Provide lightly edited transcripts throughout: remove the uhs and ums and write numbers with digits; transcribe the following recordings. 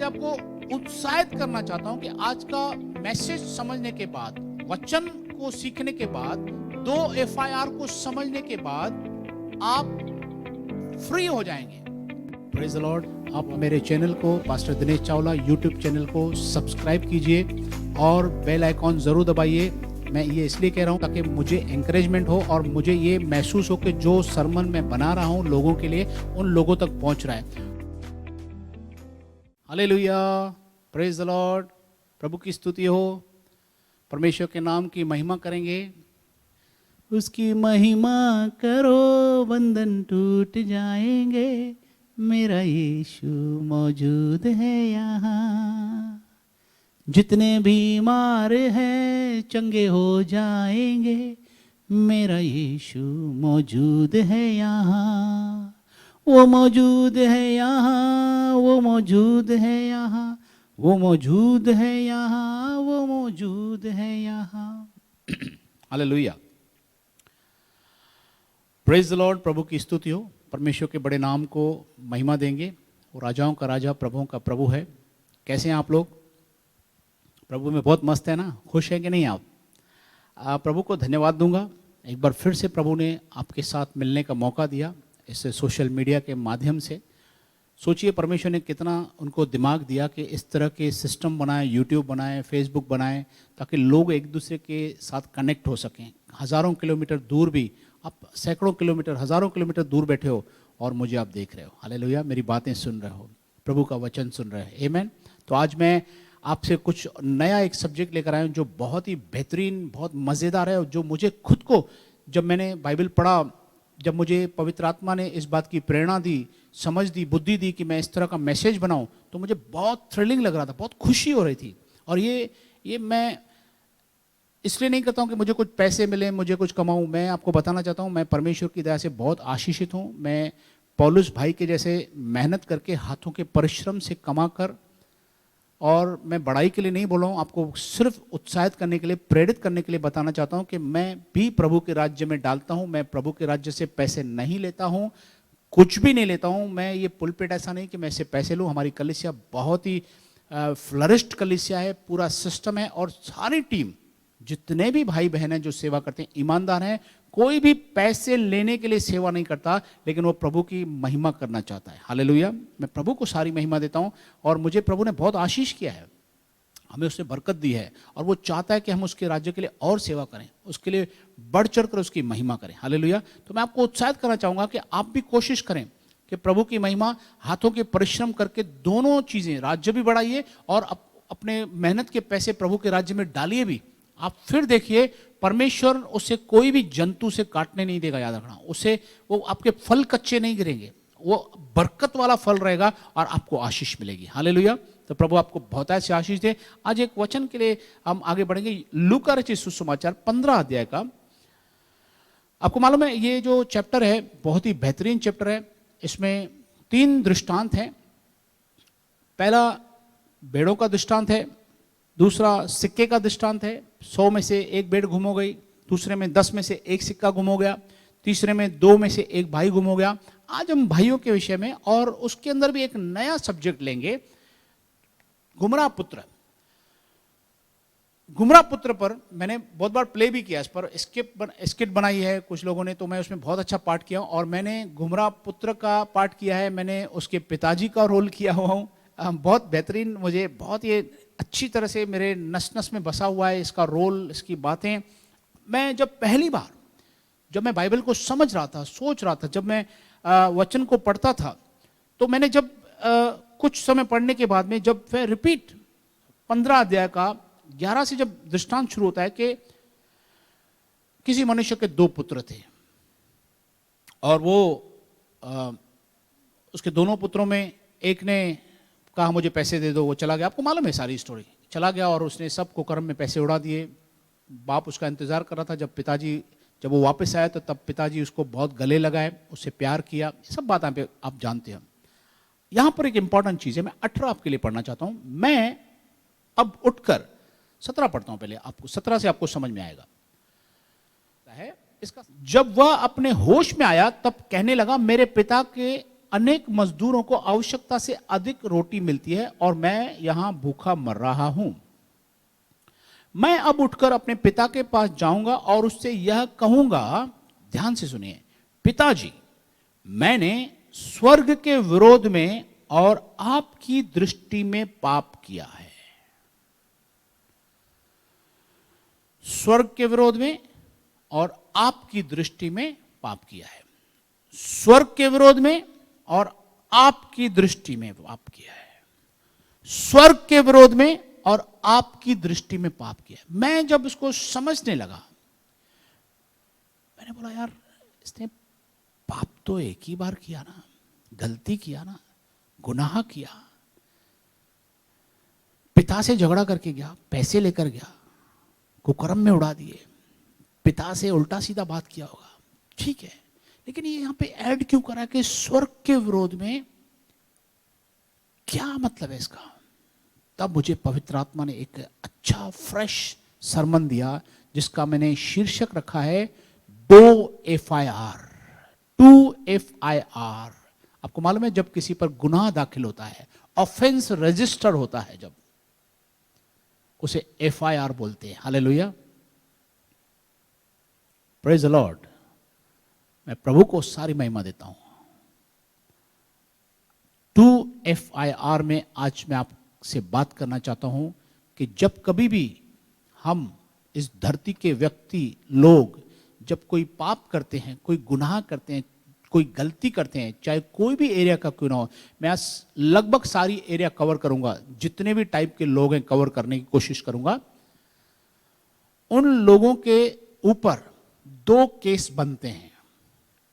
आपको उत्साहित करना चाहता हूं कि आज का मैसेज समझने के बाद, वचन को सीखने के बाद, 2 FIR को समझने के बाद आप फ्री हो जाएंगे। Praise the Lord. आप मेरे चैनल को, pastor Dinesh Chawla YouTube channel को सब्सक्राइब कीजिए और बेल आइकॉन जरूर दबाइए। मैं ये इसलिए कह रहा हूँ ताकि मुझे एंकरेजमेंट हो और मुझे ये महसूस हो कि जो सरमन मैं बना रहा हूँ लोगों के लिए, उन लोगों तक पहुँच रहा है। Hallelujah, praise the lord. प्रभु की स्तुति हो। परमेश्वर के नाम की महिमा करेंगे। उसकी महिमा करो, बंधन टूट जाएंगे, मेरा यीशु मौजूद है यहाँ। जितने बीमार हैं चंगे हो जाएंगे, मेरा यीशु मौजूद है यहाँ। वो मौजूद है यहाँ, वो मौजूद है यहाँ, वो मौजूद है यहाँ, वो मौजूद है यहाँ। Hallelujah, praise the lord. प्रभु की स्तुति हो। परमेश्वर के बड़े नाम को महिमा देंगे। वो राजाओं का राजा, प्रभुओं का प्रभु है। कैसे हैं आप लोग? प्रभु में बहुत मस्त है ना? खुश हैं कि नहीं आप? प्रभु को धन्यवाद दूंगा। एक बार फिर से प्रभु ने आपके साथ मिलने का मौका दिया, इससे सोशल मीडिया के माध्यम से। सोचिए परमेश्वर ने कितना उनको दिमाग दिया कि इस तरह के सिस्टम बनाए, यूट्यूब बनाए, फेसबुक बनाए, ताकि लोग एक दूसरे के साथ कनेक्ट हो सकें। हज़ारों किलोमीटर दूर भी, आप सैकड़ों किलोमीटर, हज़ारों किलोमीटर दूर बैठे हो और मुझे आप देख रहे हो। हालेलुया, मेरी बातें सुन रहे हो, प्रभु का वचन सुन रहे हो। आमीन। तो आज मैं आपसे कुछ नया एक सब्जेक्ट लेकर आया हूँ जो बहुत ही बेहतरीन, बहुत मज़ेदार है, और जो मुझे खुद को, जब मैंने बाइबल पढ़ा, जब मुझे पवित्र आत्मा ने इस बात की प्रेरणा दी, समझ दी, बुद्धि दी कि मैं इस तरह का मैसेज बनाऊं, तो मुझे बहुत थ्रिलिंग लग रहा था, बहुत खुशी हो रही थी। और ये मैं इसलिए नहीं करता हूं कि मुझे कुछ पैसे मिले, मुझे कुछ कमाऊं। मैं आपको बताना चाहता हूं, मैं परमेश्वर की दया से बहुत आशीषित हूं। मैं पौलुस भाई के जैसे मेहनत करके, हाथों के परिश्रम से कमा कर, और मैं बड़ाई के लिए नहीं बोल रहा हूँ, आपको सिर्फ उत्साहित करने के लिए, प्रेरित करने के लिए बताना चाहता हूँ कि मैं भी प्रभु के राज्य में डालता हूँ। मैं प्रभु के राज्य से पैसे नहीं लेता हूँ, कुछ भी नहीं लेता हूँ। मैं ये पुलपिट ऐसा नहीं कि मैं इससे पैसे लूँ। हमारी कलीसिया बहुत ही फ्लरिश्ड कलीसिया है, पूरा सिस्टम है, और सारी टीम, जितने भी भाई बहन हैं जो सेवा करते हैं, ईमानदार हैं। कोई भी पैसे लेने के लिए सेवा नहीं करता, लेकिन वो प्रभु की महिमा करना चाहता है। हालेलुया, मैं प्रभु को सारी महिमा देता हूँ। और मुझे प्रभु ने बहुत आशीष किया है, हमें उसने बरकत दी है, और वो चाहता है कि हम उसके राज्य के लिए और सेवा करें, उसके लिए बढ़ चढ़ कर उसकी महिमा करें। हालेलुया। तो मैं आपको उत्साहित करना चाहूँगा कि आप भी कोशिश करें कि प्रभु की महिमा, हाथों के परिश्रम करके, दोनों चीज़ें, राज्य भी बढ़ाइए और अपने मेहनत के पैसे प्रभु के राज्य में डालिए भी। आप फिर देखिए, परमेश्वर उसे कोई भी जंतु से काटने नहीं देगा। याद रखना, उसे, वो आपके फल कच्चे नहीं गिरेंगे, वो बरकत वाला फल रहेगा और आपको आशीष मिलेगी। हालेलुया। तो प्रभु आपको बहुत ऐसी आशीष दे। आज एक वचन के लिए हम आगे बढ़ेंगे। लूका रचित सुसमाचार 15 अध्याय का। आपको मालूम है ये जो चैप्टर है बहुत ही बेहतरीन चैप्टर है। इसमें 3 दृष्टांत हैं। पहला भेड़ों का दृष्टांत है, दूसरा सिक्के का दृष्टांत है, 100 में से 1 भेड़ गुम हो गई, दूसरे में 10 में से 1 सिक्का गुम हो गया, तीसरे में 2 में से 1 भाई गुम हो गया। आज हम भाइयों के विषय में, और उसके अंदर भी एक नया सब्जेक्ट लेंगे, गुमराह पुत्र। गुमराह पुत्र पर मैंने बहुत बार प्ले भी किया, इस पर स्किट बनाई है कुछ लोगों ने, तो मैं उसमें बहुत अच्छा पार्ट किया हूं। और मैंने गुमराह पुत्र का पार्ट किया है, मैंने उसके पिताजी का रोल किया हुआ हूँ। बहुत बेहतरीन, मुझे बहुत ये अच्छी तरह से मेरे नस नस में बसा हुआ है इसका रोल, इसकी बातें। मैं जब पहली बार, जब मैं बाइबल को समझ रहा था, सोच रहा था, जब मैं वचन को पढ़ता था, तो मैंने जब कुछ समय पढ़ने के बाद में, जब मैं रिपीट 15 अध्याय का 11 से जब दृष्टांत शुरू होता है कि किसी मनुष्य के 2 पुत्र थे, और वो उसके दोनों पुत्रों में एक ने कहा मुझे पैसे दे दो, वो चला गया। आपको मालूम है सारी स्टोरी। चला गया और उसने सबको कर्म में पैसे उड़ा दिए। बाप उसका इंतजार कर रहा था, जब वो वापस आया तो तब पिताजी उसको बहुत गले लगाए, उससे प्यार किया। ये सब बात आप जानते हैं। यहां पर एक इंपॉर्टेंट चीज है, मैं 18 आपके लिए पढ़ना चाहता हूं। मैं अब उठकर 17 पढ़ता हूं, पहले आपको 17 से आपको समझ में आएगा। है इसका, जब वह अपने होश में आया तब कहने लगा, मेरे पिता के अनेक मजदूरों को आवश्यकता से अधिक रोटी मिलती है और मैं यहां भूखा मर रहा हूं। मैं अब उठकर अपने पिता के पास जाऊंगा और उससे यह कहूंगा, ध्यान से सुनिए, पिताजी, मैंने स्वर्ग के विरोध में और आपकी दृष्टि में पाप किया है। स्वर्ग के विरोध में और आपकी दृष्टि में पाप किया है। स्वर्ग के विरोध में और आपकी दृष्टि में पाप किया है। स्वर्ग के विरोध में और आपकी दृष्टि में पाप किया है। मैं जब इसको समझने लगा, मैंने बोला यार, इसने पाप तो एक ही बार किया ना, गलती किया ना, गुनाह किया, पिता से झगड़ा करके गया, पैसे लेकर गया, कुकर्म में उड़ा दिए, पिता से उल्टा सीधा बात किया होगा, ठीक है, लेकिन ये यहां पे ऐड क्यों करा कि स्वर्ग के विरोध में? क्या मतलब है इसका? तब मुझे पवित्र आत्मा ने एक अच्छा फ्रेश सरमन दिया जिसका मैंने शीर्षक रखा है 2FIR। आपको मालूम है, जब किसी पर गुनाह दाखिल होता है, ऑफेंस रजिस्टर होता है, जब उसे FIR बोलते हैं। Hallelujah, praise the Lord. मैं प्रभु को सारी महिमा देता हूं। 2FIR में आज मैं आपसे बात करना चाहता हूं कि जब कभी भी हम इस धरती के व्यक्ति लोग जब कोई पाप करते हैं, कोई गुनाह करते हैं, कोई गलती करते हैं, चाहे कोई भी एरिया का क्यों ना हो, मैं आज लगभग सारी एरिया कवर करूंगा, जितने भी टाइप के लोग हैं कवर करने की कोशिश करूंगा। उन लोगों के ऊपर 2 केस बनते हैं।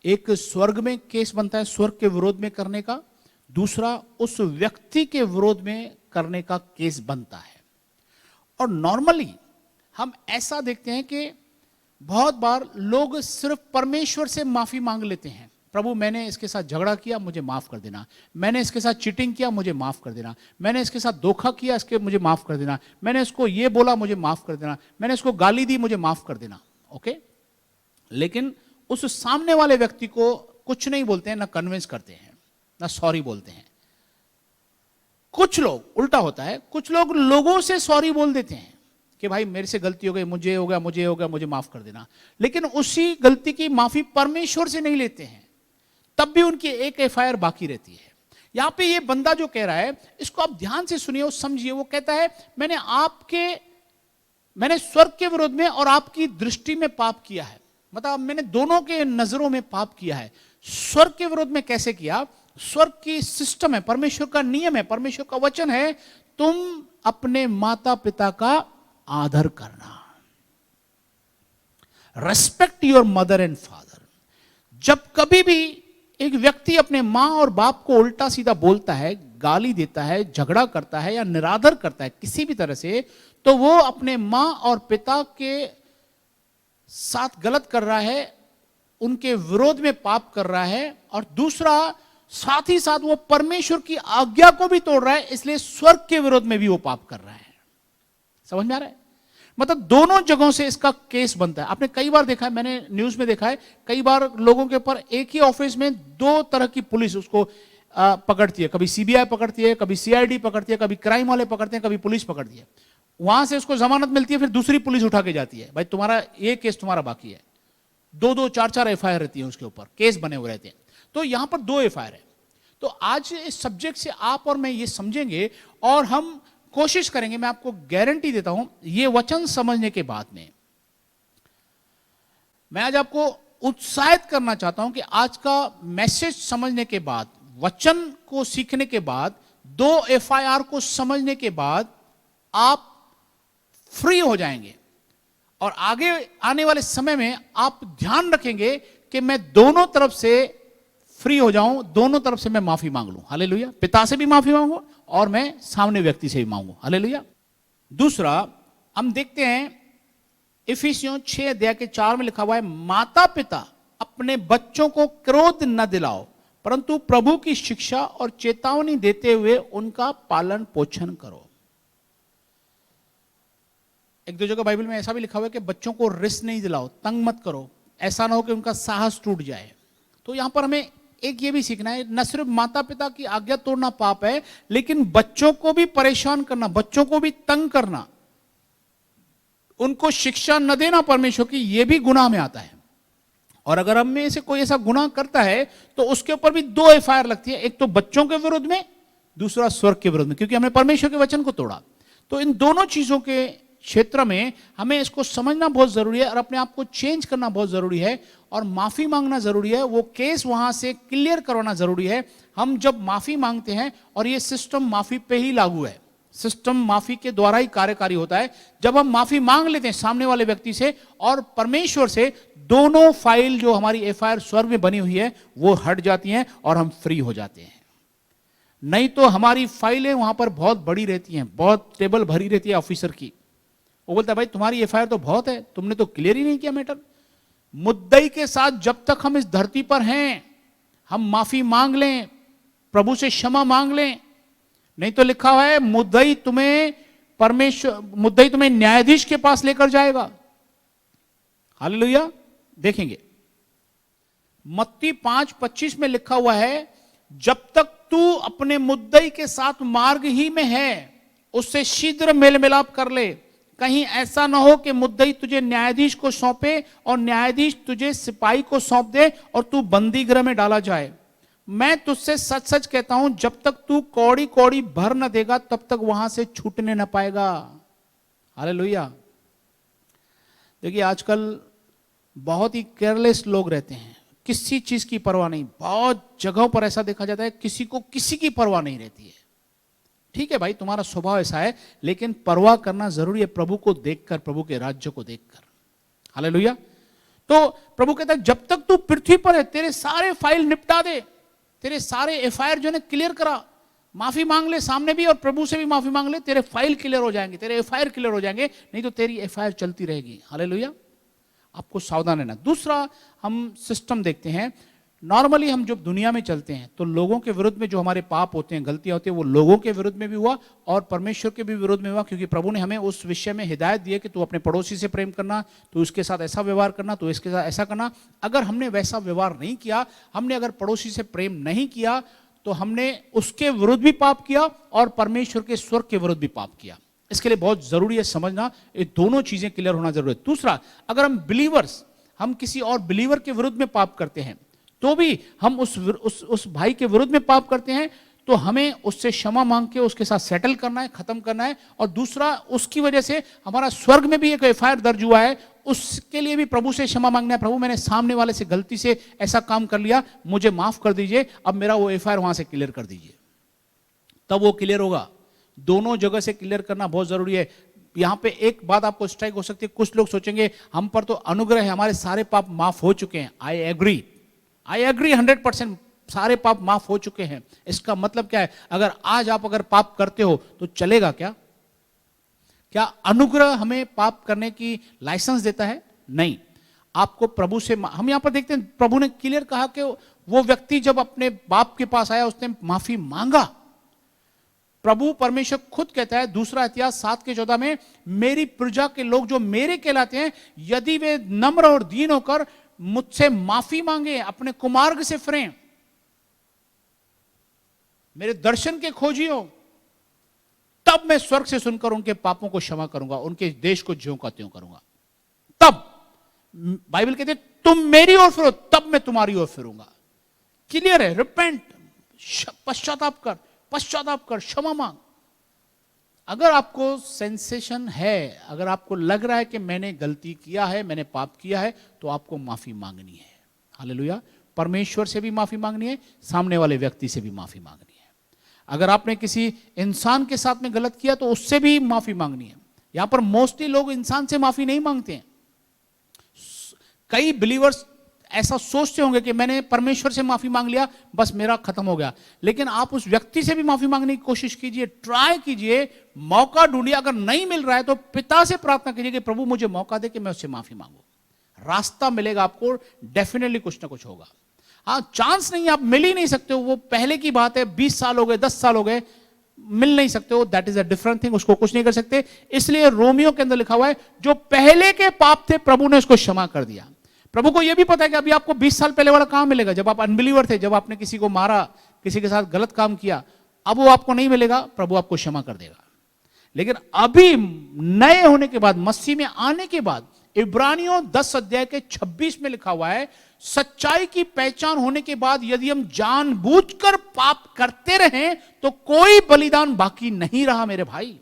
एक स्वर्ग में केस बनता है स्वर्ग के विरोध में करने का, दूसरा उस व्यक्ति के विरोध में करने का केस बनता है। और नॉर्मली हम ऐसा देखते हैं कि बहुत बार लोग सिर्फ परमेश्वर से माफी मांग लेते हैं, प्रभु मैंने इसके साथ झगड़ा किया, मुझे माफ कर देना, मैंने इसके साथ चीटिंग किया, मुझे माफ कर देना, मैंने इसके साथ धोखा किया, इसके मुझे माफ कर देना, मैंने इसको ये बोला, मुझे माफ कर देना, मैंने इसको गाली दी, मुझे माफ कर देना। ओके, लेकिन उस सामने वाले व्यक्ति को कुछ नहीं बोलते हैं, ना कन्विंस करते हैं, ना सॉरी बोलते हैं। कुछ लोग उल्टा होता है, कुछ लोग लोगों से सॉरी बोल देते हैं कि भाई मेरे से गलती हो गई, मुझे हो गया, मुझे माफ कर देना, लेकिन उसी गलती की माफी परमेश्वर से नहीं लेते हैं, तब भी उनकी एक FIR बाकी रहती है। यहां पे ये बंदा जो कह रहा है, इसको आप ध्यान से सुनिए और समझिए। वो कहता है मैंने स्वर्ग के विरोध में और आपकी दृष्टि में पाप किया है, मतलब मैंने दोनों के नजरों में पाप किया है। स्वर्ग के विरोध में कैसे किया? स्वर्ग की सिस्टम है, परमेश्वर का नियम है, परमेश्वर का वचन है, तुम अपने माता पिता का आदर करना, respect your mother and father. जब कभी भी एक व्यक्ति अपने मां और बाप को उल्टा सीधा बोलता है, गाली देता है, झगड़ा करता है या निरादर करता है किसी भी तरह से, तो वो अपने मां और पिता के साथ गलत कर रहा है, उनके विरोध में पाप कर रहा है, और दूसरा साथ ही साथ वो परमेश्वर की आज्ञा को भी तोड़ रहा है, इसलिए स्वर्ग के विरोध में भी वो पाप कर रहा है। समझ में आ रहा है? मतलब दोनों जगहों से इसका केस बनता है। आपने कई बार देखा है, मैंने न्यूज में देखा है, कई बार लोगों के ऊपर एक ही ऑफिस में 2 तरह की पुलिस उसको पकड़ती है, कभी CBI पकड़ती है, कभी CID पकड़ती है, कभी क्राइम वाले पकड़ते हैं, कभी पुलिस पकड़ती है। वहां से उसको जमानत मिलती है, फिर दूसरी पुलिस उठा के जाती है, भाई तुम्हारा ये केस तुम्हारा बाकी है। 2-2, 4-4 FIR रहती है उसके ऊपर, केस बने हुए रहते हैं। तो यहां पर 2 FIR है। तो आज इस सब्जेक्ट से आप और मैं ये समझेंगे और हम कोशिश करेंगे, मैं आपको गारंटी देता हूं, ये वचन समझने के बाद में मैं आज आपको उत्साहित करना चाहता हूं कि आज का मैसेज समझने के बाद, वचन को सीखने के बाद, 2 FIR को समझने के बाद आप फ्री हो जाएंगे और आगे आने वाले समय में आप ध्यान रखेंगे कि मैं दोनों तरफ से फ्री हो जाऊं, दोनों तरफ से मैं माफी मांग लूं। हालेलुया, पिता से भी माफी मांगू और मैं सामने व्यक्ति से भी मांगू। हालेलुया। दूसरा हम देखते हैं इफिसियों 6:4 में लिखा हुआ है, माता पिता अपने बच्चों को क्रोध न दिलाओ, परंतु प्रभु की शिक्षा और चेतावनी देते हुए उनका पालन पोषण करो। एक 2 जगह बाइबल में ऐसा भी लिखा हुआ है कि बच्चों को रिस्क नहीं दिलाओ, तंग मत करो, ऐसा ना हो कि उनका साहस टूट जाए। तो यहां पर हमें एक ये भी सीखना है, न सिर्फ माता पिता की आज्ञा तोड़ना पाप है, लेकिन बच्चों को भी परेशान करना, बच्चों को भी तंग करना, उनको शिक्षा न देना परमेश्वर की, यह भी गुनाह में आता है। और अगर हम में से कोई ऐसा गुनाह करता है तो उसके ऊपर भी 2 एफआईआर लगती है, एक तो बच्चों के विरुद्ध में, दूसरा स्वर्ग के विरुद्ध में, क्योंकि हमने परमेश्वर के वचन को तोड़ा। तो इन दोनों चीजों के क्षेत्र में हमें इसको समझना बहुत जरूरी है और अपने आप को चेंज करना बहुत जरूरी है और माफी मांगना जरूरी है, वो केस वहां से क्लियर करवाना जरूरी है। हम जब माफी मांगते हैं, और ये सिस्टम माफी पे ही लागू है, सिस्टम माफी के द्वारा ही कार्यकारी होता है। जब हम माफी मांग लेते हैं सामने वाले व्यक्ति से और परमेश्वर से, दोनों फाइल जो हमारी एफआईआर स्वर्ग में बनी हुई है वो हट जाती हैं और हम फ्री हो जाते हैं। नहीं तो हमारी फाइलें वहां पर बहुत बड़ी रहती हैं, बहुत टेबल भरी रहती है ऑफिसर की। वो बोलता है भाई तुम्हारी एफआईआर तो बहुत है, तुमने तो क्लियर ही नहीं किया मैटर। मुद्दई के साथ जब तक हम इस धरती पर हैं, हम माफी मांग लें, प्रभु से क्षमा मांग लें। नहीं तो लिखा हुआ है मुद्दई तुम्हें न्यायाधीश के पास लेकर जाएगा। हालेलुया। देखेंगे मत्ती 5:25 में लिखा हुआ है, जब तक तू अपने मुद्दई के साथ मार्ग ही में है, उससे शीघ्र मेल मिलाप कर ले। कहीं ऐसा ना हो कि मुद्दई तुझे न्यायाधीश को सौंपे और न्यायाधीश तुझे सिपाही को सौंप दे और तू बंदी गृह में डाला जाए। मैं तुझसे सच सच कहता हूं, जब तक तू कौड़ी कौड़ी भर न देगा तब तक वहां से छूटने न पाएगा। हालेलुया। देखिए आजकल बहुत ही केयरलेस लोग रहते हैं, किसी चीज की परवाह नहीं। बहुत जगहों पर ऐसा देखा जाता है किसी को किसी की परवाह नहीं रहती है। ठीक है भाई, तुम्हारा स्वभाव ऐसा है, लेकिन परवाह करना जरूरी है प्रभु को देखकर, प्रभु के राज्य को देखकर। हालेलुया। तो प्रभु कहता है जब तक तू पृथ्वी पर है, तेरे सारे फाइल निपटा दे, तेरे सारे एफआईआर जो है क्लियर करा। माफी मांग ले सामने भी और प्रभु से भी माफी मांग ले, तेरे फाइल क्लियर हो जाएंगे, तेरे एफआईआर क्लियर हो जाएंगे। नहीं तो तेरी एफआईआर चलती रहेगी। हालेलुया। आपको सावधान रहना। दूसरा हम सिस्टम देखते हैं, नॉर्मली हम जब दुनिया में चलते हैं तो लोगों के विरुद्ध में जो हमारे पाप होते हैं, गलतियां होती हैं, वो लोगों के विरुद्ध में भी हुआ और परमेश्वर के भी विरुद्ध में हुआ, क्योंकि प्रभु ने हमें उस विषय में हिदायत दी है कि तू अपने पड़ोसी से प्रेम करना, तू उसके साथ ऐसा व्यवहार करना, तू इसके साथ ऐसा करना। अगर हमने वैसा व्यवहार नहीं किया, हमने अगर पड़ोसी से प्रेम नहीं किया, तो हमने उसके विरुद्ध भी पाप किया और परमेश्वर के स्वर्ग के विरुद्ध भी पाप किया। इसके लिए बहुत जरूरी है समझना, ये दोनों चीजें क्लियर होना जरूरी है। दूसरा, अगर हम बिलीवर्स, हम किसी और बिलीवर के विरुद्ध में पाप करते हैं तो भी हम उस भाई के विरुद्ध में पाप करते हैं, तो हमें उससे क्षमा मांग के उसके साथ सेटल करना है, खत्म करना है। और दूसरा, उसकी वजह से हमारा स्वर्ग में भी एक एफआईआर दर्ज हुआ है, उसके लिए भी प्रभु से क्षमा मांगना है। प्रभु मैंने सामने वाले से गलती से ऐसा काम कर लिया, मुझे माफ कर दीजिए, अब मेरा वो एफआईआर वहां से क्लियर कर दीजिए, तब वो क्लियर होगा। दोनों जगह से क्लियर करना बहुत जरूरी है। यहां पे एक बात आपको स्ट्राइक हो सकती है, कुछ लोग सोचेंगे हम पर तो अनुग्रह है, हमारे सारे पाप माफ हो चुके हैं। आई एग्री 100%, सारे पाप माफ हो चुके हैं। इसका मतलब क्या है? अगर आज आप अगर पाप करते हो तो चलेगा क्या? क्या अनुग्रह हमें पाप करने की लाइसेंस देता है? नहीं। आपको प्रभु से, हम यहां पर देखते हैं प्रभु ने क्लियर कहा कि वो व्यक्ति जब अपने बाप के पास आया उसने माफी मांगा। प्रभु परमेश्वर खुद कहता है, दूसरा इतिहास 7:14 में, मेरी प्रजा के लोग जो मेरे कहलाते हैं, यदि वे नम्र और दीन होकर मुझसे माफी मांगे, अपने कुमार्ग से फिरें, मेरे दर्शन के खोजियों, तब मैं स्वर्ग से सुनकर उनके पापों को क्षमा करूंगा, उनके देश को ज्यों का त्यों करूंगा। तब बाइबल कहते है तुम मेरी ओर फिरो, तब मैं तुम्हारी ओर फिरूंगा। क्लियर है? रिपेंट, पश्चाताप कर, क्षमा मांग। अगर आपको सेंसेशन है, अगर आपको लग रहा है कि मैंने गलती किया है, मैंने पाप किया है, तो आपको माफी मांगनी है। हालेलुया। परमेश्वर से भी माफी मांगनी है, सामने वाले व्यक्ति से भी माफी मांगनी है। अगर आपने किसी इंसान के साथ में गलत किया तो उससे भी माफी मांगनी है। यहां पर मोस्टली लोग इंसान से माफी नहीं मांगते हैं। कई बिलीवर्स ऐसा सोचते होंगे कि मैंने परमेश्वर से माफी मांग लिया, बस मेरा खत्म हो गया। लेकिन आप उस व्यक्ति से भी माफी मांगने की कोशिश कीजिए, ट्राई कीजिए, मौका ढूंढिए। अगर नहीं मिल रहा है तो पिता से प्रार्थना कीजिए कि प्रभु मुझे मौका दे कि मैं उससे माफी मांगू। रास्ता मिलेगा आपको, डेफिनेटली कुछ ना कुछ होगा। हाँ, चांस नहीं, आप मिल ही नहीं सकते हो, वो पहले की बात है। 20 साल हो गए, 10 साल हो गए, मिल नहीं सकते हो, that is a different thing, उसको कुछ नहीं कर सकते। इसलिए रोमियो के अंदर लिखा हुआ है, जो पहले के पाप थे प्रभु ने उसको क्षमा कर दिया। प्रभु को यह भी पता है कि अभी आपको 20 साल पहले वाला कहां मिलेगा, जब आप अनबिलीवर थे, जब आपने किसी को मारा, किसी के साथ गलत काम किया, अब वो आपको नहीं मिलेगा, प्रभु आपको क्षमा कर देगा। लेकिन अभी नए होने के बाद, मसीह में आने के बाद, इब्रानियों 10 अध्याय के 26 में लिखा हुआ है, सच्चाई की पहचान होने के बाद यदि हम जानबूझकर पाप करते रहें तो कोई बलिदान बाकी नहीं रहा मेरे भाई।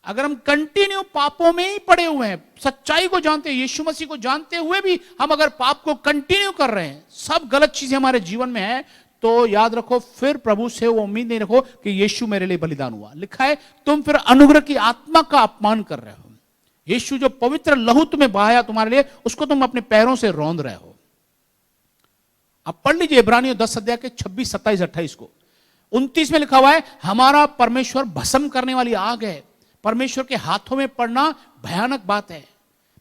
अगर हम कंटिन्यू पापों में ही पड़े हुए हैं, सच्चाई को जानते हैं, यीशु मसीह को जानते हुए भी हम अगर पाप को कंटिन्यू कर रहे हैं, सब गलत चीजें हमारे जीवन में है, तो याद रखो फिर प्रभु से वो उम्मीद नहीं रखो कि यीशु मेरे लिए बलिदान हुआ। लिखा है तुम फिर अनुग्रह की आत्मा का अपमान कर रहे हो। यीशु जो पवित्र लहू तुम्हें बहाया तुम्हारे लिए, उसको तुम अपने पैरों से रौंद रहे हो। अब पढ़ लीजिए इब्रानियों 10 अध्याय के 26, 27, 28 को। 29 में लिखा हुआ है, हमारा परमेश्वर भस्म करने वाली आग है। परमेश्वर के हाथों में पड़ना भयानक बात है।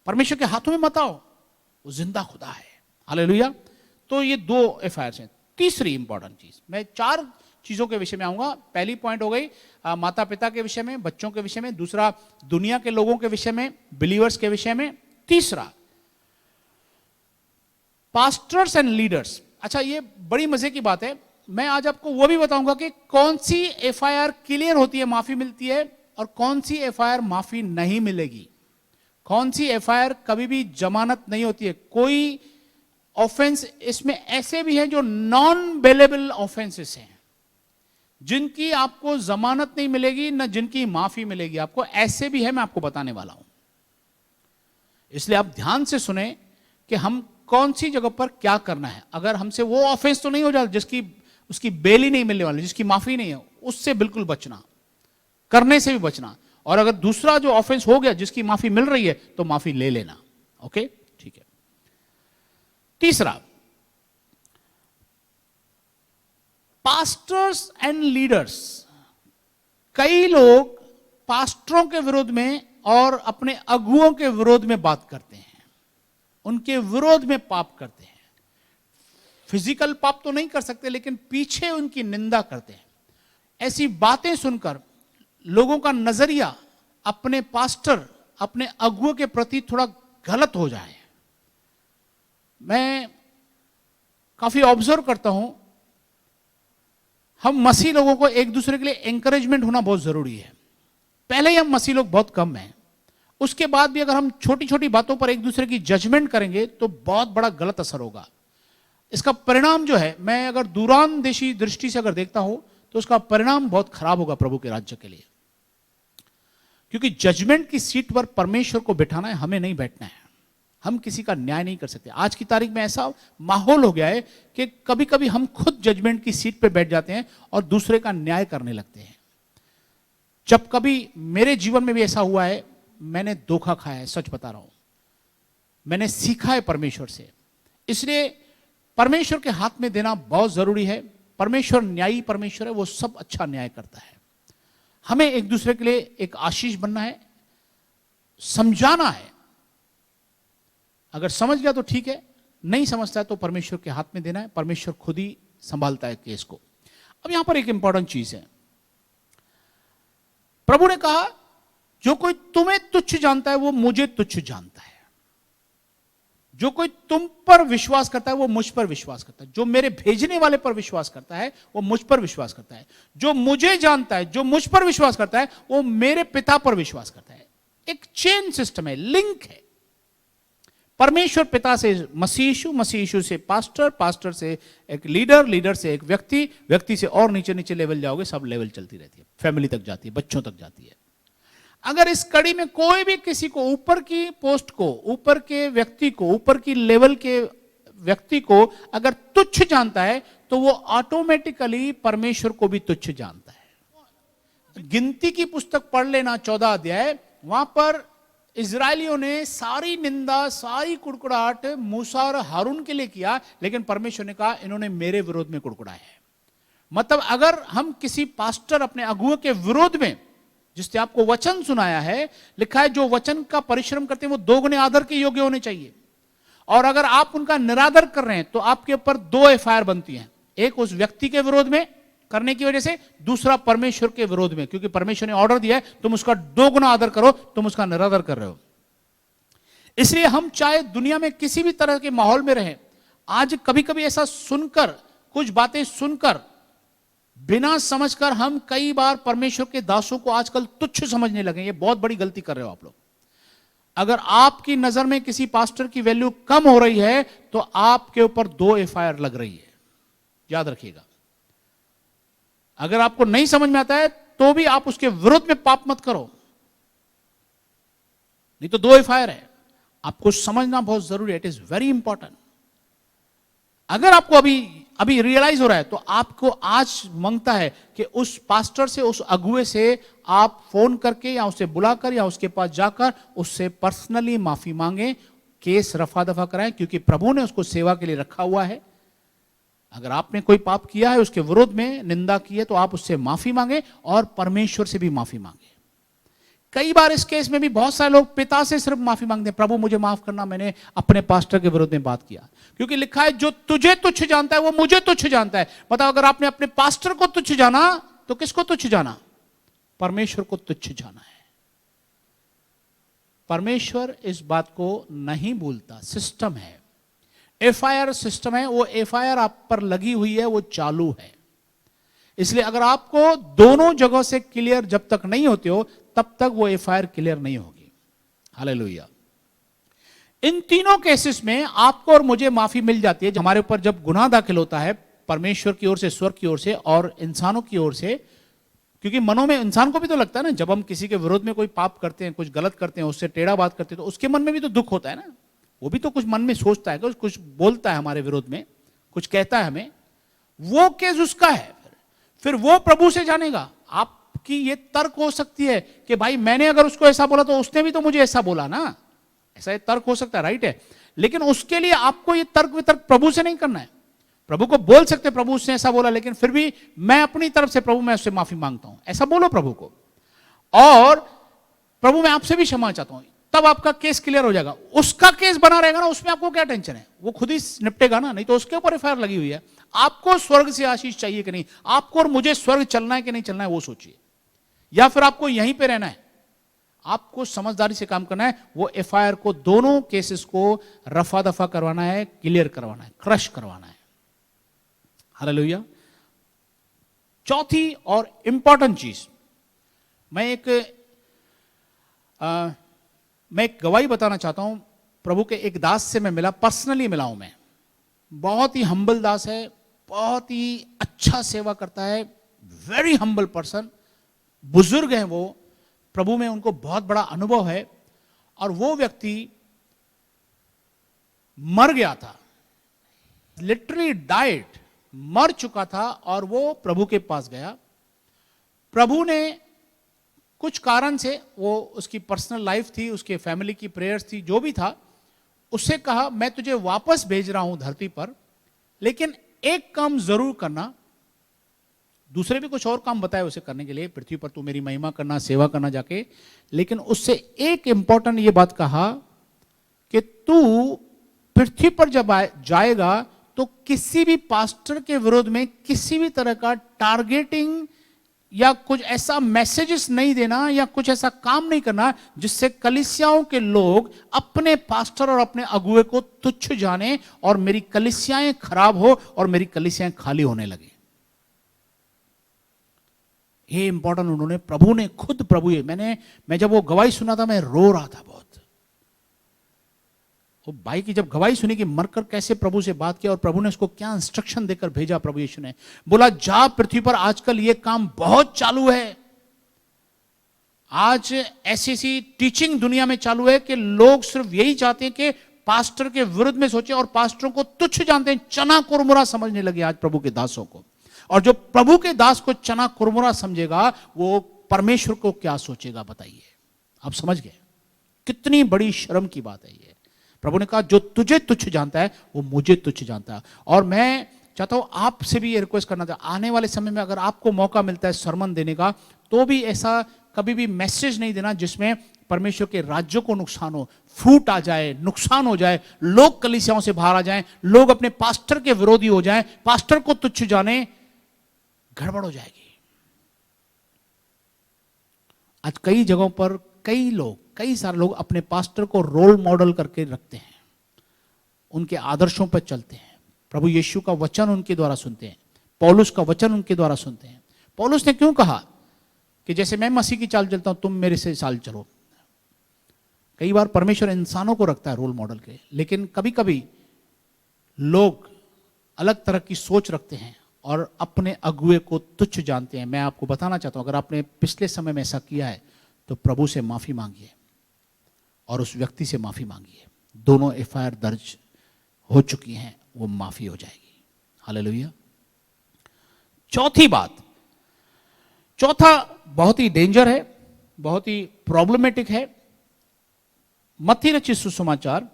परमेश्वर के हाथों में मत आओ, वो जिंदा खुदा है। हालेलुया। तो ये 2 एफआईआर हैं। तीसरी इंपॉर्टेंट चीज, मैं 4 चीजों के विषय में आऊंगा। पहली पॉइंट हो गई माता पिता के विषय में, बच्चों के विषय में। दूसरा दुनिया के लोगों के विषय में, बिलीवर्स के विषय में। तीसरा पास्टर्स एंड लीडर्स। अच्छा, ये बड़ी मजे की बात है, मैं आज आपको वो भी बताऊंगा कि कौन सी एफआईआर क्लियर होती है, माफी मिलती है, और कौन सी एफआईआर माफी नहीं मिलेगी। कौन सी एफआईआर कभी भी जमानत नहीं होती है। कोई ऑफेंस इसमें ऐसे भी हैं जो नॉन बेलेबल ऑफेंसेस हैं, जिनकी आपको जमानत नहीं मिलेगी, न जिनकी माफी मिलेगी आपको। ऐसे भी है, मैं आपको बताने वाला हूं। इसलिए आप ध्यान से सुने कि हम कौन सी जगह पर क्या करना है। अगर हमसे वो ऑफेंस तो नहीं हो जाता जिसकी उसकी बेल ही नहीं मिलने वाली, जिसकी माफी नहीं है, उससे बिल्कुल बचना, करने से भी बचना। और अगर दूसरा जो ऑफेंस हो गया जिसकी माफी मिल रही है, तो माफी ले लेना। ओके, ठीक है। तीसरा, पास्टर्स एंड लीडर्स। कई लोग पास्टरों के विरोध में और अपने अगुओं के विरोध में बात करते हैं, उनके विरोध में पाप करते हैं। फिजिकल पाप तो नहीं कर सकते, लेकिन पीछे उनकी निंदा करते हैं। ऐसी बातें सुनकर लोगों का नजरिया अपने पास्टर, अपने अगुओं के प्रति थोड़ा गलत हो जाए। मैं काफी ऑब्जर्व करता हूं, हम मसीह लोगों को एक दूसरे के लिए एंकरेजमेंट होना बहुत जरूरी है। पहले ही हम मसीह लोग बहुत कम हैं, उसके बाद भी अगर हम छोटी छोटी बातों पर एक दूसरे की जजमेंट करेंगे तो बहुत बड़ा गलत असर होगा। इसका परिणाम जो है, मैं अगर दूरांदेशी दृष्टि से अगर देखता हूं, तो उसका परिणाम बहुत खराब होगा प्रभु के राज्य के लिए। क्योंकि जजमेंट की सीट पर परमेश्वर को बिठाना है, हमें नहीं बैठना है। हम किसी का न्याय नहीं कर सकते। आज की तारीख में ऐसा माहौल हो गया है कि कभी कभी हम खुद जजमेंट की सीट पर बैठ जाते हैं और दूसरे का न्याय करने लगते हैं। जब कभी मेरे जीवन में भी ऐसा हुआ है, मैंने धोखा खाया है, सच बता रहा हूं। मैंने सीखा है परमेश्वर से। इसलिए परमेश्वर के हाथ में देना बहुत जरूरी है। परमेश्वर न्यायी परमेश्वर है, वो सब अच्छा न्याय करता है। हमें एक दूसरे के लिए एक आशीष बनना है, समझाना है। अगर समझ गया तो ठीक है, नहीं समझता है तो परमेश्वर के हाथ में देना है। परमेश्वर खुद ही संभालता है केस को। अब यहां पर एक इंपॉर्टेंट चीज है, प्रभु ने कहा जो कोई तुम्हें तुच्छ जानता है वो मुझे तुच्छ जानता है। जो कोई तुम पर विश्वास करता है वो मुझ पर विश्वास करता है। जो मेरे भेजने वाले पर विश्वास करता है वो मुझ पर विश्वास करता है। जो मुझे जानता है, जो मुझ पर विश्वास करता है, वो मेरे पिता पर विश्वास करता है। एक चेन सिस्टम है, लिंक है। परमेश्वर पिता से मसीह यीशु से पास्टर, पास्टर से एक लीडर, लीडर से एक व्यक्ति, व्यक्ति से और नीचे नीचे लेवल जाओगे, सब लेवल चलती रहती है, फैमिली तक जाती है, बच्चों तक जाती है। अगर इस कड़ी में कोई भी किसी को, ऊपर की पोस्ट को, ऊपर के व्यक्ति को, ऊपर की लेवल के व्यक्ति को अगर तुच्छ जानता है, तो वो ऑटोमेटिकली परमेश्वर को भी तुच्छ जानता है। गिनती की पुस्तक पढ़ लेना, 14 अध्याय, वहां पर इजरायलियों ने सारी निंदा, सारी कुड़कुड़ाहट मूसा और हारून के लिए किया, लेकिन परमेश्वर ने कहा इन्होंने मेरे विरोध में कुड़कुड़ाया है। मतलब अगर हम किसी पास्टर, अपने अगुओं के विरोध में, जिसने आपको वचन सुनाया है, लिखा है जो वचन का परिश्रम करते हैं वो 2 गुने आदर के योग्य होने चाहिए। और अगर आप उनका निरादर कर रहे हैं तो आपके ऊपर 2 एफआईआर बनती हैं। एक उस व्यक्ति के विरोध में करने की वजह से, दूसरा परमेश्वर के विरोध में, क्योंकि परमेश्वर ने ऑर्डर दिया है तुम उसका 2 गुना आदर करो, तुम उसका निरादर कर रहे हो। इसलिए हम चाहे दुनिया में किसी भी तरह के माहौल में रहें, आज कभी कभी ऐसा सुनकर, कुछ बातें सुनकर, बिना समझकर हम कई बार परमेश्वर के दासों को आजकल तुच्छ समझने लगे। ये बहुत बड़ी गलती कर रहे हो आप लोग। अगर आपकी नजर में किसी पास्टर की वैल्यू कम हो रही है तो आपके ऊपर 2 एफआईआर लग रही है, याद रखिएगा। अगर आपको नहीं समझ में आता है तो भी आप उसके विरुद्ध में पाप मत करो, नहीं तो 2 एफआईआर है। आपको समझना बहुत जरूरी है, इट इज वेरी इंपॉर्टेंट। अगर आपको अभी रियलाइज हो रहा है तो आपको आज मांगता है कि उस पास्टर से, उस अगुए से आप फोन करके या उसे बुलाकर या उसके पास जाकर उससे पर्सनली माफी मांगे, केस रफा दफा कराएं, क्योंकि प्रभु ने उसको सेवा के लिए रखा हुआ है। अगर आपने कोई पाप किया है, उसके विरोध में निंदा की है, तो आप उससे माफी मांगे और परमेश्वर से भी माफी मांगे। कई बार इस केस में भी बहुत सारे लोग पिता से सिर्फ माफी मांगते हैं, प्रभु मुझे माफ करना, मैंने अपने पास्टर के विरोध में बात किया। क्योंकि लिखा है जो तुझे तुच्छ जानता है वो मुझे तुच्छ जानता है। बताओ, अगर आपने अपने पास्टर को तुच्छ जाना तो किसको तुच्छ जाना? परमेश्वर को तुच्छ जाना है। परमेश्वर इस बात को नहीं भूलता। सिस्टम है, एफआईआर सिस्टम है, वो एफआईआर आप पर लगी हुई है, वो चालू है। इसलिए अगर आपको दोनों जगह से क्लियर जब तक नहीं होते हो तब तक वो एफआईआर क्लियर नहीं होगी। हालेलुया। इन तीनों केसेस में आपको और मुझे माफी मिल जाती है। हमारे ऊपर जब गुनाह दाखिल होता है परमेश्वर की ओर से, स्वर्ग की ओर से और इंसानों की ओर से, क्योंकि मनों में इंसान को भी तो लगता है ना, जब हम किसी के विरोध में कोई पाप करते हैं, कुछ गलत करते हैं, उससे टेढ़ा बात करते हैं, तो उसके मन में भी तो दुख होता है ना। वो भी तो कुछ मन में सोचता है, कुछ बोलता है हमारे विरोध में, कुछ कहता है हमें। वो केस उसका है, फिर वो प्रभु से जानेगा। आपकी ये तर्क हो सकती है कि भाई मैंने अगर उसको ऐसा बोला तो उसने भी तो मुझे ऐसा बोला ना, ऐसा तर्क हो सकता है, राइट है। लेकिन उसके लिए आपको ये तर्क वितर्क प्रभु से नहीं करना है। प्रभु को बोल सकते प्रभु उसने ऐसा बोला, लेकिन फिर भी मैं अपनी तरफ से प्रभु मैं उससे माफी मांगता हूं, ऐसा बोलो प्रभु को। और प्रभु मैं आपसे भी क्षमा चाहता हूं, तब आपका केस क्लियर हो जाएगा। उसका केस बना रहेगा ना, उसमें आपको क्या टेंशन है, वो खुद ही निपटेगा ना, नहीं तो उसके ऊपर एफआईआर लगी हुई है। आपको स्वर्ग से आशीष चाहिए कि नहीं, आपको और मुझे स्वर्ग चलना है कि नहीं चलना है वो सोचिए, या फिर आपको यहीं पे रहना है। आपको समझदारी से काम करना है। वो एफआईआर को, दोनों केसेस को रफा दफा करवाना है, क्लियर करवाना है, क्रश करवाना है। हालेलुया। चौथी और इंपॉर्टेंट चीज, मैं एक गवाही बताना चाहता हूं। प्रभु के एक दास से मैं मिला, पर्सनली मिला हूं मैं। बहुत ही हम्बल दास है, बहुत ही अच्छा सेवा करता है, वेरी हम्बल पर्सन। बुजुर्ग हैं वो, प्रभु में उनको बहुत बड़ा अनुभव है। और वो व्यक्ति मर गया था, लिटरली डाइड, मर चुका था, और वो प्रभु के पास गया। प्रभु ने कुछ कारण से, वो उसकी पर्सनल लाइफ थी, उसके फैमिली की प्रेयर्स थी, जो भी था, उससे कहा मैं तुझे वापस भेज रहा हूं धरती पर, लेकिन एक काम जरूर करना। दूसरे भी कुछ और काम बताए उसे करने के लिए, पृथ्वी पर तू मेरी महिमा करना, सेवा करना जाके। लेकिन उससे एक इंपॉर्टेंट ये बात कहा कि तू पृथ्वी पर जब जाएगा तो किसी भी पास्टर के विरोध में किसी भी तरह का टारगेटिंग या कुछ ऐसा मैसेजेस नहीं देना, या कुछ ऐसा काम नहीं करना जिससे कलीसियाओं के लोग अपने पास्टर और अपने अगुए को तुच्छ जाने और मेरी कलीसियाएं खराब हो और मेरी कलीसियाएं खाली होने लगे। ये इंपॉर्टेंट उन्होंने, प्रभु ने खुद, प्रभु ये मैं जब वो गवाही सुना था मैं रो रहा था बहुत। वो भाई की जब गवाही सुनी कि मरकर कैसे प्रभु से बात किया और प्रभु ने उसको क्या इंस्ट्रक्शन देकर भेजा, प्रभु यीशु ने बोला जा पृथ्वी पर आजकल ये काम बहुत चालू है। आज ऐसी टीचिंग दुनिया में चालू है कि लोग सिर्फ यही चाहते हैं कि पास्टर के विरुद्ध में सोचे और पास्टरों को तुच्छ जानते हैं, चना कुरमुरा समझने लगे आज प्रभु के दासों को। और जो प्रभु के दास को चना कुरमुरा समझेगा वो परमेश्वर को क्या सोचेगा बताइए। आप समझ गए कितनी बड़ी शर्म की बात है ये। प्रभु ने कहा जो तुझे तुच्छ जानता है वो मुझे तुच्छ जानता है। और मैं चाहता हूं आपसे भी ये रिक्वेस्ट करना था, आने वाले समय में अगर आपको मौका मिलता है सरमन देने का, तो भी ऐसा कभी भी मैसेज नहीं देना जिसमें परमेश्वर के राज्य को नुकसान हो, फूट आ जाए, नुकसान हो जाए, लोग कलीसियाओं से बाहर आ जाएं, लोग अपने पास्टर के विरोधी हो जाएं, पास्टर को तुच्छ जाने, गड़बड़ हो जाएगी। आज कई जगहों पर कई सारे लोग अपने पास्टर को रोल मॉडल करके रखते हैं, उनके आदर्शों पर चलते हैं, प्रभु यीशु का वचन उनके द्वारा सुनते हैं, पौलुस का वचन उनके द्वारा सुनते हैं। पौलुस ने क्यों कहा कि जैसे मैं मसीह की चाल चलता हूं तुम मेरे से चाल चलो? कई बार परमेश्वर इंसानों को रखता है रोल मॉडल के, लेकिन कभी कभी लोग अलग तरह की सोच रखते हैं और अपने अगुए को तुच्छ जानते हैं। मैं आपको बताना चाहता हूं, अगर आपने पिछले समय में ऐसा किया है तो प्रभु से माफी मांगिए और उस व्यक्ति से माफी मांगिए। दोनों एफआईआर दर्ज हो चुकी हैं, वो माफी हो जाएगी। हालेलुया। चौथी बात, चौथा बहुत ही डेंजर है, बहुत ही प्रॉब्लमेटिक है। मत्ती रचित सुसमाचार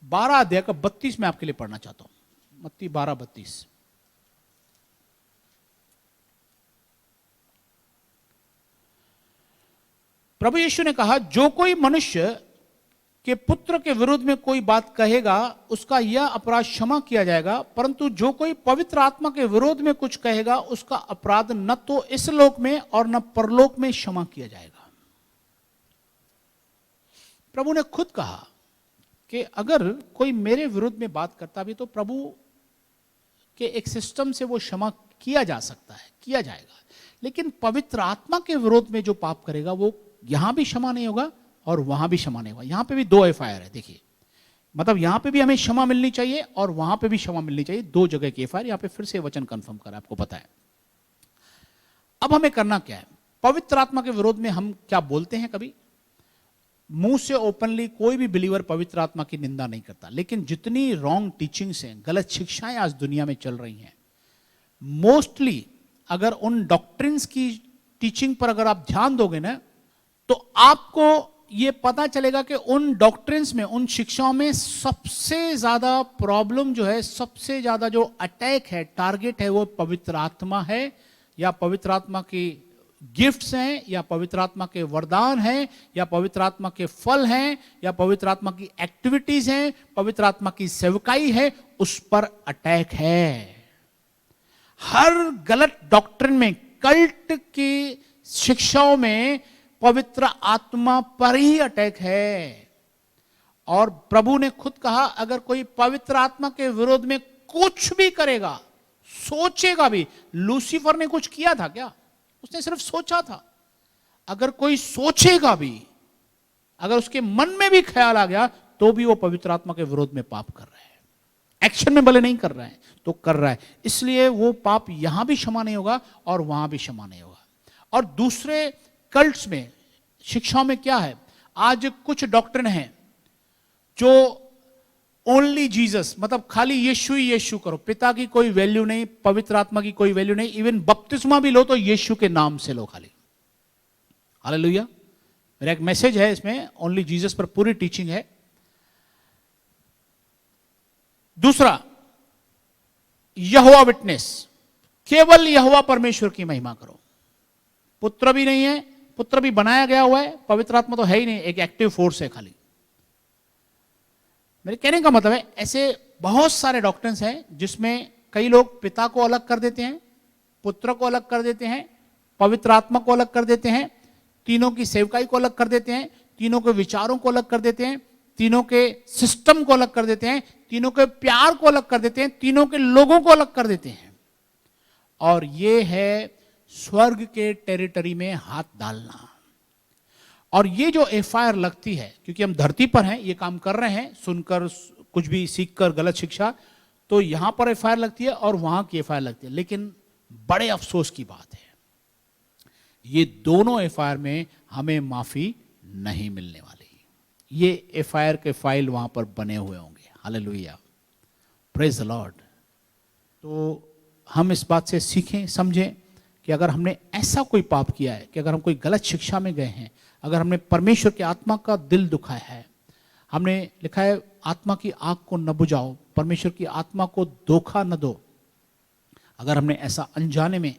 12 अध्याय का 32 मैं आपके लिए पढ़ना चाहता हूं। मत्ती 12:32। प्रभु यीशु ने कहा, जो कोई मनुष्य के पुत्र के विरुद्ध में कोई बात कहेगा उसका यह अपराध क्षमा किया जाएगा, परंतु जो कोई पवित्र आत्मा के विरोध में कुछ कहेगा उसका अपराध न तो इस लोक में और न परलोक में क्षमा किया जाएगा। प्रभु ने खुद कहा कि अगर कोई मेरे विरुद्ध में बात करता भी तो प्रभु के एक सिस्टम से वो क्षमा किया जा सकता है, किया जाएगा, लेकिन पवित्र आत्मा के विरोध में जो पाप करेगा वो यहां भी क्षमा नहीं होगा और वहां भी क्षमा नहीं होगा। यहां पे भी 2 एफआईआर है। देखिए, मतलब यहां पे भी हमें क्षमा मिलनी चाहिए और वहां पे भी क्षमा मिलनी चाहिए। 2 जगह की एफआईआर। यहां पे फिर से वचन कंफर्म करा, आपको पता है। अब हमें करना क्या है? पवित्र आत्मा के विरोध में हम क्या बोलते हैं? कभी मुंह से ओपनली कोई भी बिलीवर पवित्र आत्मा की निंदा नहीं करता, लेकिन जितनी रॉन्ग टीचिंग्स हैं, गलत शिक्षाएं आज दुनिया में चल रही हैं, मोस्टली अगर उन डॉक्ट्रिन्स की टीचिंग पर अगर आप ध्यान दोगे ना, तो आपको यह पता चलेगा कि उन डॉक्ट्रिन्स में, उन शिक्षाओं में सबसे ज्यादा प्रॉब्लम जो है, सबसे ज्यादा जो अटैक है, टारगेट है, वो पवित्र आत्मा है, या पवित्र आत्मा की गिफ्ट्स हैं, या पवित्र आत्मा के वरदान हैं, या पवित्र आत्मा के फल हैं, या पवित्र आत्मा की एक्टिविटीज हैं, पवित्र आत्मा की सेवकाई है, उस पर अटैक है। हर गलत डॉक्ट्रिन में, कल्ट की शिक्षाओं में पवित्र आत्मा पर ही अटैक है। और प्रभु ने खुद कहा, अगर कोई पवित्र आत्मा के विरोध में कुछ भी करेगा, सोचेगा भी, लूसीफर ने कुछ किया था क्या? उसने सिर्फ सोचा था। अगर कोई सोचेगा भी, अगर उसके मन में भी ख्याल आ गया, तो भी वो पवित्र आत्मा के विरोध में पाप कर रहा है। एक्शन में भले नहीं कर रहा है तो कर रहा है, इसलिए वो पाप यहां भी क्षमा नहीं होगा और वहां भी क्षमा नहीं होगा। और दूसरे कल्ट्स में, शिक्षाओं में क्या है, आज कुछ डॉक्ट्रिन है जो ओनली जीसस, मतलब खाली यीशु ही यीशु करो, पिता की कोई वैल्यू नहीं, पवित्र आत्मा की कोई वैल्यू नहीं, इवन बपतिस्मा भी लो तो यीशु के नाम से लो खाली। हालेलुया। मेरा एक मैसेज है इसमें, ओनली जीसस पर पूरी टीचिंग है। दूसरा, यहोवा विटनेस, केवल यहोवा परमेश्वर की महिमा करो। पुत्र भी नहीं है, पुत्र भी बनाया गया हुआ है, पवित्र आत्मा तो है ही नहीं, एक एक्टिव फोर्स है खाली। मेरे कहने का मतलब है, ऐसे बहुत सारे डॉक्ट्रिन्स हैं जिसमें कई लोग पिता को अलग कर देते हैं, पुत्र को अलग कर देते हैं, पवित्र आत्मा को अलग कर देते हैं, तीनों की सेवकाई को अलग कर देते हैं, तीनों के विचारों को अलग कर देते हैं, तीनों के सिस्टम को अलग कर देते हैं, तीनों के प्यार को अलग कर देते हैं, तीनों के लोगों को अलग कर देते हैं। और ये है स्वर्ग के टेरिटरी में हाथ डालना। और ये जो एफआईआर लगती है, क्योंकि हम धरती पर हैं, ये काम कर रहे हैं, सुनकर कुछ भी सीखकर गलत शिक्षा, तो यहां पर एफआईआर लगती है और वहां की एफआईआर लगती है। लेकिन बड़े अफसोस की बात है, ये दोनों एफआईआर में हमें माफी नहीं मिलने वाली। ये एफआईआर के फाइल वहां पर बने हुए होंगे। Hallelujah, praise the Lord. तो हम इस बात से सीखें, समझें कि अगर हमने ऐसा कोई पाप किया है, कि अगर हम कोई गलत शिक्षा में गए हैं, अगर हमने परमेश्वर की आत्मा का दिल दुखाया है, हमने लिखा है आत्मा की आग को न बुझाओ, परमेश्वर की आत्मा को धोखा न दो, अगर हमने ऐसा अनजाने में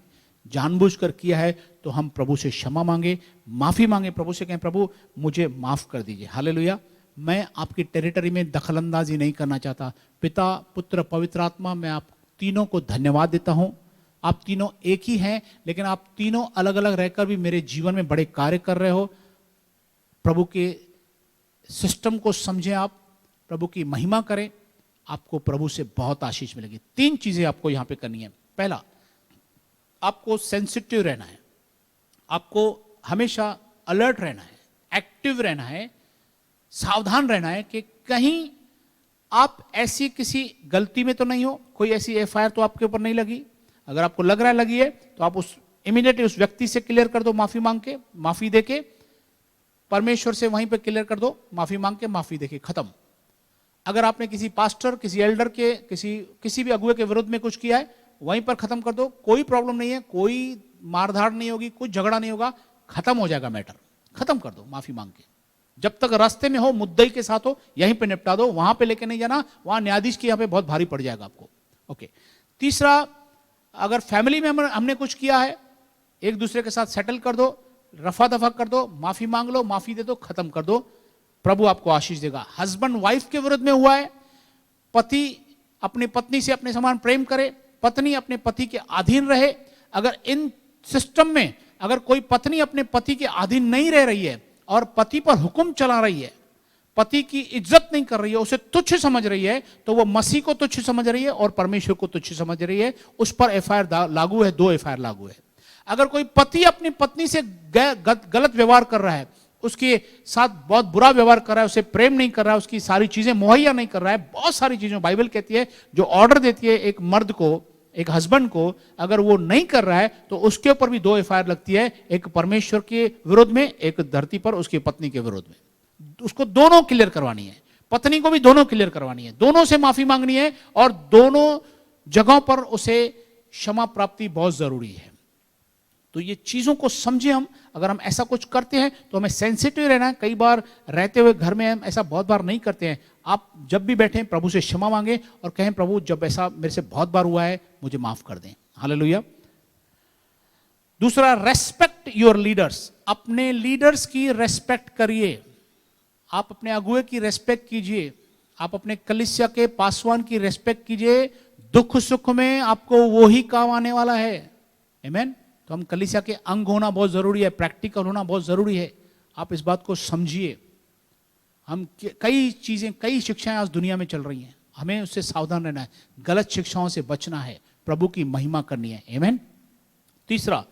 जानबूझकर किया है तो हम प्रभु से क्षमा मांगे, माफी मांगे, प्रभु से कहें प्रभु मुझे माफ कर दीजिए। हालेलुया। मैं आपकी टेरिटरी में दखलंदाजी नहीं करना चाहता। पिता, पुत्र, पवित्र आत्मा, मैं आप तीनों को धन्यवाद देता हूं। आप तीनों एक ही हैं, लेकिन आप तीनों अलग अलग रहकर भी मेरे जीवन में बड़े कार्य कर रहे हो। प्रभु के सिस्टम को समझें, आप प्रभु की महिमा करें, आपको प्रभु से बहुत आशीष मिलेगी। 3 चीजें आपको यहां पे करनी है। पहला, आपको सेंसिटिव रहना है, आपको हमेशा अलर्ट रहना है, एक्टिव रहना है, सावधान रहना है कि कहीं आप ऐसी किसी गलती में तो नहीं हो, कोई ऐसी एफआईआर तो आपके ऊपर नहीं लगी। अगर आपको लग रहा है लगी है तो आप उस इमीडिएटली उस व्यक्ति से क्लियर कर दो, माफी मांग के, माफी देके, परमेश्वर से वहीं पे क्लियर कर दो, माफी मांग के, माफी देके, खत्म। अगर आपने किसी पास्टर, किसी एल्डर के, किसी भी अगुए के विरुद्ध में कुछ किया है, वहीं पर खत्म कर दो, कोई प्रॉब्लम नहीं है, कोई मारधाड़ नहीं होगी, कुछ झगड़ा नहीं होगा, खत्म हो जाएगा मैटर, खत्म कर दो माफी मांग के। जब तक रास्ते में हो, मुद्दई के साथ हो, यहीं पे निपटा दो, वहां पे लेके नहीं जाना, वहां न्यायाधीश के यहाँ पे बहुत भारी पड़ जाएगा आपको। ओके। तीसरा, अगर फैमिली में हमने कुछ किया है, एक दूसरे के साथ सेटल कर दो, रफा दफा कर दो, माफी मांग लो, माफी दे दो, खत्म कर दो, प्रभु आपको आशीष देगा। हस्बैंड वाइफ के विरुद्ध में हुआ है, पति अपनी पत्नी से अपने समान प्रेम करे, पत्नी अपने पति के अधीन रहे। अगर इन सिस्टम में अगर कोई पत्नी अपने पति के अधीन नहीं रह रही है और पति पर हुक्म चला रही है, पति की इज्जत नहीं कर रही है, उसे तुच्छ समझ रही है, तो वो मसीह को तुच्छ समझ रही है और परमेश्वर को तुच्छ समझ रही है। उस पर एफआईआर लागू है, 2 एफआईआर लागू है। अगर कोई पति अपनी पत्नी से गलत व्यवहार कर रहा है, उसके साथ बहुत बुरा व्यवहार कर रहा है, उसे प्रेम नहीं कर रहा है, उसकी सारी चीजें मुहैया नहीं कर रहा है, बहुत सारी चीजें बाइबल कहती है जो ऑर्डर देती है एक मर्द को, एक हस्बैंड को, अगर वो नहीं कर रहा है तो उसके ऊपर भी 2 एफआईआर लगती है, एक परमेश्वर के विरोध में, एक धरती पर उसकी पत्नी के विरोध में। उसको दोनों क्लियर करवानी है, पत्नी को भी दोनों क्लियर करवानी है, दोनों से माफी मांगनी है और दोनों जगहों पर उसे क्षमा प्राप्ति बहुत जरूरी है। तो ये चीजों को समझे हम। अगर हम ऐसा कुछ करते हैं तो हमें सेंसिटिव रहना है। कई बार रहते हुए घर में हम ऐसा बहुत बार नहीं करते हैं। आप जब भी बैठें प्रभु से क्षमा मांगे और कहें, प्रभु जब ऐसा मेरे से बहुत बार हुआ है, मुझे माफ कर दें। हालेलुया। दूसरा, रेस्पेक्ट योर लीडर्स। अपने लीडर्स की रेस्पेक्ट करिए, आप अपने अगुए की रेस्पेक्ट कीजिए, आप अपने कलीसिया के पासवान की रेस्पेक्ट कीजिए। दुख सुख में आपको वो ही काम आने वाला है। आमीन। तो हम कलीसिया के अंग होना बहुत जरूरी है, प्रैक्टिकल होना बहुत जरूरी है। आप इस बात को समझिए। हम कई चीजें, कई शिक्षाएं आज दुनिया में चल रही हैं, हमें उससे सावधान रहना है, गलत शिक्षाओं से बचना है, प्रभु की महिमा करनी है। आमीन। तीसरा,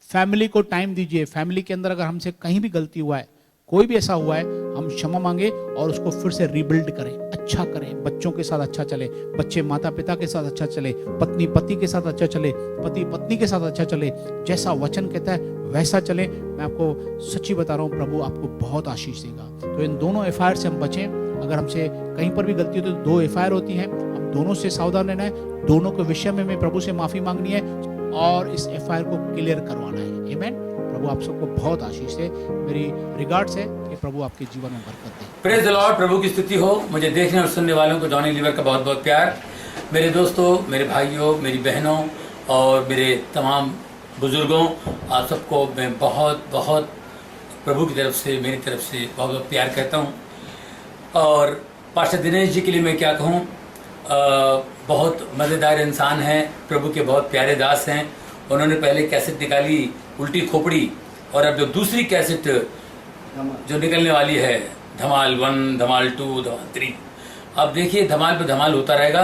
फैमिली को टाइम दीजिए। फैमिली के अंदर अगर हमसे कहीं भी गलती हुआ है, कोई भी ऐसा हुआ है, हम क्षमा मांगे और उसको फिर से रीबिल्ड करें, अच्छा करें, बच्चों के साथ अच्छा चले, बच्चे माता पिता के साथ अच्छा चले, पत्नी पति के साथ अच्छा चले, पति पत्नी के साथ अच्छा चले, जैसा वचन कहता है वैसा चले। मैं आपको सच्ची बता रहा हूँ, प्रभु आपको बहुत आशीष देगा। तो इन दोनों एफआईआर से हम बचें। अगर हमसे कहीं पर भी गलती होती है तो 2 एफआईआर होती है, हम दोनों से सावधान रहना है, दोनों के विषय में हमें प्रभु से माफी मांगनी है और इस एफआईआर को क्लियर करवाना है। आमीन। प्रभु आप सबको बहुत आशीष दे। मेरी रिगार्ड्स है कि प्रभु आपके जीवन में बरकत दे। Praise the lord. प्रभु की स्तुति हो। मुझे देखने और सुनने वालों को जॉनी लीवर का बहुत बहुत प्यार। मेरे दोस्तों, मेरे भाइयों, मेरी बहनों और मेरे तमाम बुजुर्गों, आप सबको मैं बहुत बहुत प्रभु की तरफ से, मेरी तरफ से बहुत बहुत प्यार कहता हूँ। और पास्टर दिनेश जी के लिए मैं क्या कहूँ, बहुत मज़ेदार इंसान हैं, प्रभु के बहुत प्यारे दास हैं। उन्होंने पहले कैसेट निकाली उल्टी खोपड़ी, और अब जो दूसरी कैसेट जो निकलने वाली है, धमाल 1, धमाल 2, धमाल 3, अब देखिए धमाल पे धमाल होता रहेगा।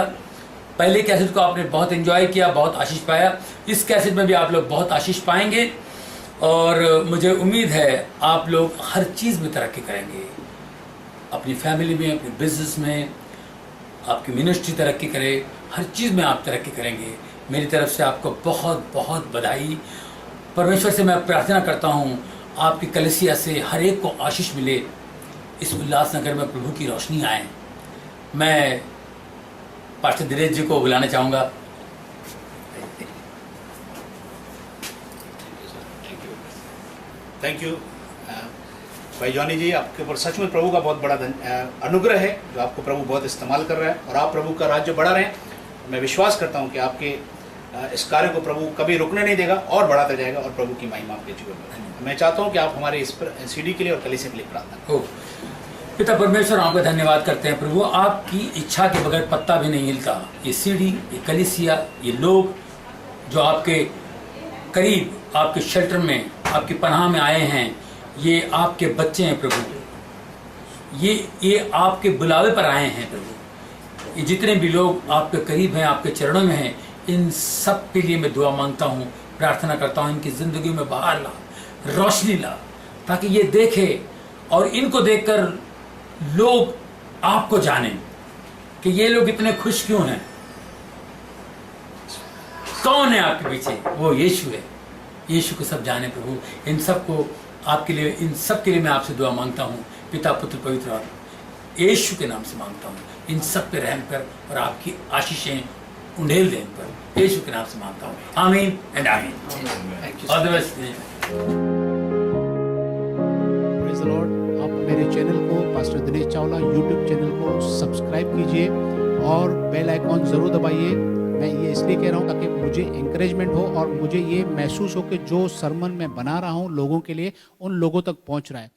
पहले कैसेट को आपने बहुत एंजॉय किया, बहुत आशीष पाया, इस कैसेट में भी आप लोग बहुत आशीष पाएंगे और मुझे उम्मीद है आप लोग हर चीज़ में तरक्की करेंगे, अपनी फैमिली में, अपने बिजनेस में, आपकी मिनिस्ट्री तरक्की करे, हर चीज़ में आप तरक्की करेंगे। मेरी तरफ से आपको बहुत बहुत बधाई। परमेश्वर से मैं प्रार्थना करता हूँ आपकी कलीसिया से हर एक को आशीष मिले, इस उल्लासनगर में प्रभु की रोशनी आए। मैं पास्टर दिनेश जी को बुलाना चाहूँगा। थैंक यू भाई जॉनी जी, आपके ऊपर सच में प्रभु का बहुत बड़ा अनुग्रह है जो आपको प्रभु बहुत इस्तेमाल कर रहा है और आप प्रभु का राज्य बढ़ा रहे हैं। मैं विश्वास करता हूं कि आपके इस कार्य को प्रभु कभी रुकने नहीं देगा और बढ़ाता जाएगा और प्रभु की महिमा आपके जीवन में। मैं चाहता हूं कि आप हमारे इस सीडी के लिए और कलीसिया के लिए प्रार्थना करें। पिता परमेश्वर, आपका धन्यवाद करते हैं प्रभु, आपकी इच्छा के बगैर पत्ता भी नहीं हिलता। ये सीडी, ये कलीसिया, ये लोग जो आपके करीब, आपके शेल्टर में, आपकी पनाह में आए हैं, ये आपके बच्चे हैं प्रभु, ये आपके बुलावे पर आए हैं प्रभु। ये जितने भी लोग आपके करीब हैं, आपके चरणों में हैं, इन सब के लिए मैं दुआ मांगता हूँ, प्रार्थना करता हूँ, इनकी ज़िंदगी में बाहर ला, रोशनी ला, ताकि ये देखे और इनको देखकर लोग आपको जानें कि ये लोग इतने खुश क्यों हैं। कौन है आपके पीछे? वो यीशु है। यीशु को सब जाने प्रभु। इन सब को आपके लिए, इन सब के लिए मैं आपसे दुआ मांगता हूँ, पिता पुत्र पवित्र आत्मा, यीशु के नाम से मांगता हूँ। इन सब पे रहम कर और आपकी आशीषें उंडेल दें इन पर, यीशु के नाम से मांगता हूँ। आमीन एंड आमीन। All the best. Praise the Lord. आप मेरे चैनल को, pastor Dinesh Chawla YouTube channel को सब्सक्राइब कीजिए और बेल आइकॉन ज़रूर दबाइए। मैं ये इसलिए कह रहा हूँ ताकि मुझे इंकरेजमेंट हो और मुझे ये महसूस हो कि जो सरमन मैं बना रहा हूँ लोगों के लिए, उन लोगों तक पहुँच रहा है।